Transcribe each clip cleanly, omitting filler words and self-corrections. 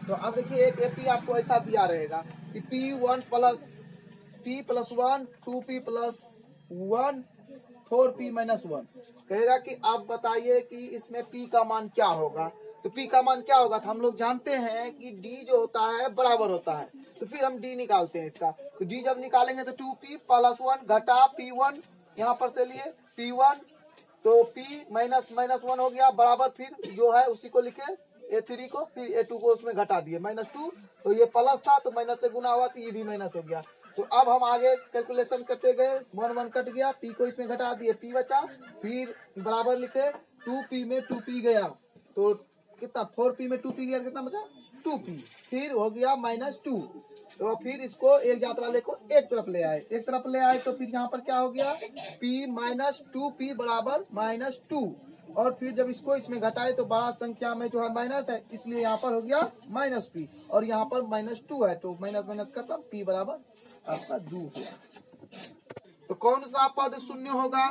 तो अब देखिए एक एपी आपको ऐसा दिया रहेगा कि P1 plus P plus 1 2P plus 1 4P minus 1 कहेगा कि आप बताइए कि इसमें P का मान क्या होगा। तो P का मान क्या होगा, तो हम लोग जानते हैं कि D जो होता है बराबर होता है, तो फिर हम D निकालते हैं इसका। तो D जब निकालेंगे तो 2P प्लस 1 घटा P1 यहाँ पर से लिए P1, तो P माइनस माइनस 1 हो गया बराबर, फिर जो है उसी को लिखे A3 को, फिर A2 को उसमें घटा दिए -2, तो ये प्लस था तो माइनस से गुना हुआ तो ये भी माइनस हो गया। तो अब हम आगे कैलकुलेशन करते गए, 1 1 कट गया, P को इसमें घटा दिए, P बचा, फिर बराबर लिखे 2P में 2P गया तो कितना 4P में 2P गया कितना बचा 2P, फिर हो गया -2। तो फिर इसको एक जात वाले को एक तरफ ले आए, तो फिर यहाँ पर क्या हो गया P माइनस 2P बराबर -2, और फिर जब इसको इसमें घटाए तो बड़ा संख्या में जो है माइनस है, इसलिए यहाँ पर हो गया -P, और यहाँ पर -2 है, तो माइनस माइनस खत्म, P बराबर आपका 2 हुआ। तो कौन सा पद शून्य होगा,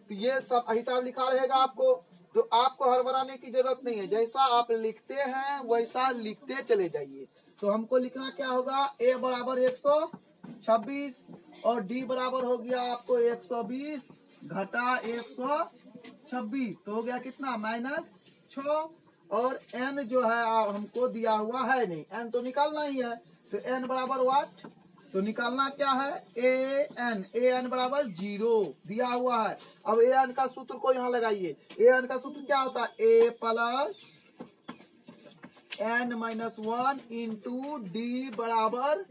तो ये सब हिसाब लिखा रहेगा आपको। तो आपको हड़बड़ाने की जरूरत नहीं है, जैसा आप लिखते हैं वैसा लिखते चले जाइए। तो हमको लिखना क्या होगा, A बराबर 126 और D बराबर हो गया आपको 120 घटा 126, तो हो गया कितना -6, और N जो है हमको दिया हुआ है नहीं, N तो निकालना ही है, तो N बराबर वाट, तो निकालना क्या है an बराबर 0 दिया हुआ है। अब an का सूत्र को यहाँ लगाइए, an का सूत्र क्या होता है a plus n minus 1 into D बराबर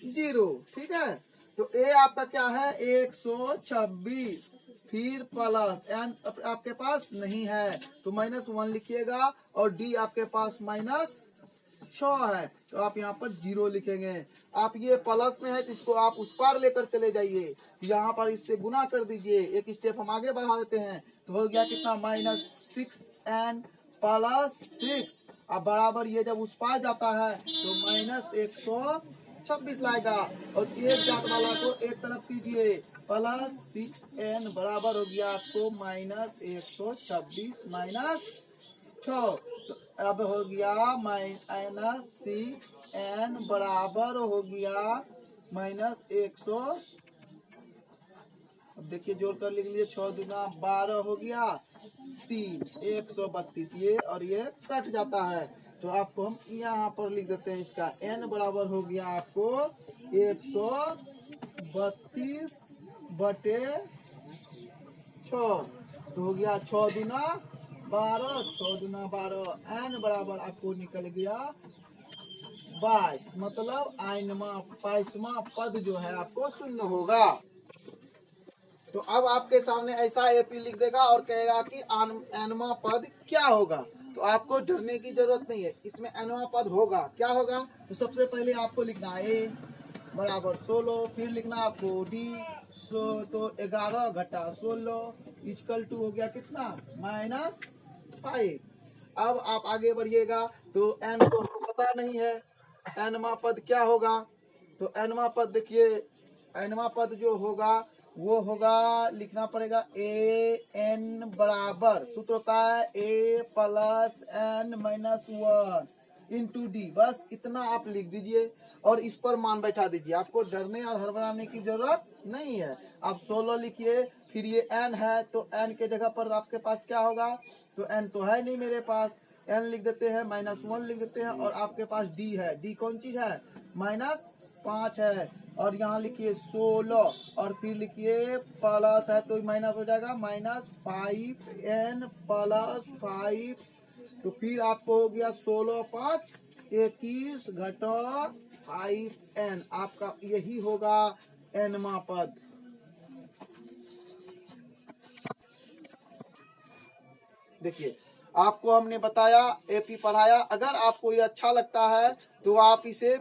0, ठीक है। तो a आपका क्या है 126, फिर प्लस n आपके पास नहीं है तो -1 लिखिएगा, और d आपके पास -6 है तो आप यहाँ पर 0 लिखेंगे। आप ये प्लस में है तो इसको आप उस पार लेकर चले जाइए, यहाँ पर इससे गुना कर दीजिए, एक स्टेप हम आगे बढ़ा देते हैं, तो हो गया कितना -6n प्लस 6, अब बराबर ये जब उस पार जाता है तो -126 लाएगा, और एक जात वाला को एक तरफ कीजिए, प्लस 6n बराबर हो गया आपको -126 -6, तो अब हो गया -6n बराबर हो गया -100, अब देखिए जोड़ कर लिख लीजिए, 6 दूना 12 हो गया 3 132, ये और ये कट जाता है, तो आपको हम यहाँ पर लिख देते हैं, इसका n बराबर हो गया आपको 132 बटे 6, तो हो गया 6 दूना 12, 6 दूना 12, n बराबर आपको निकल गया 22, मतलब 22वां पद जो है आपको शून्य होगा। तो अब आपके सामने ऐसा एपी लिख देगा और कहेगा कि nवां पद क्या होगा, तो आपको डरने की जरूरत नहीं है, इसमें nवां पद होगा, क्या होगा, तो सबसे पहले आपको लिखना है a बराबर 16, फिर लिखना आपको d, तो 11 घटा 16 इक्वल टू हो गया कितना -5। अब आप आगे बढ़िएगा तो n को पता नहीं है, nवां पद क्या होगा, तो nवां पद देखिए, nवां पद जो होगा वो होगा, लिखना पड़ेगा an बराबर, सूत्र होता है a plus n minus 1 into D, बस इतना आप लिख दीजिए और इस पर मान बैठा दीजिए, आपको डरने और हड़बड़ाने की जरूरत नहीं है। आप 16 लिखिए, फिर ये n है तो n के जगह पर आपके पास क्या होगा, तो n तो है नहीं मेरे पास, n लिख देते हैं, -1 लिख देते हैं, और आपके पास d है, d कौन चीज है -5 है, और यहाँ लिखिए 16 और फिर लिखिए प्लस है तो माइनस हो जाएगा -5n प्लस 5, तो फिर आपको हो गया 16 5 21 घटा 5n, आपका यही होगा nवां पद। देखिए आपको हमने बताया, एपी पढ़ाया, अगर आपको ये अच्छा लगता है तो आप इसे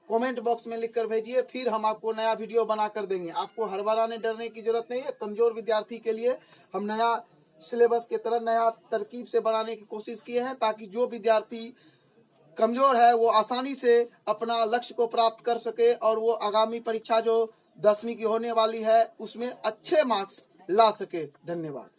कमेंट बॉक्स में लिखकर भेजिए, फिर हम आपको नया वीडियो बना कर देंगे। आपको हड़बड़ाने डरने की जरूरत नहीं है, कमजोर विद्यार्थी के लिए हम नया सिलेबस के तरह नया तरकीब से बनाने की कोशिश किए हैं, ताकि जो विद्यार्थी कमजोर है वो आसानी से अपना लक्ष्य को प्राप्त कर सके और वो आगामी परीक्षा जो 10वीं की होने वाली है उसमें अच्छे मार्क्स ला सके। धन्यवाद।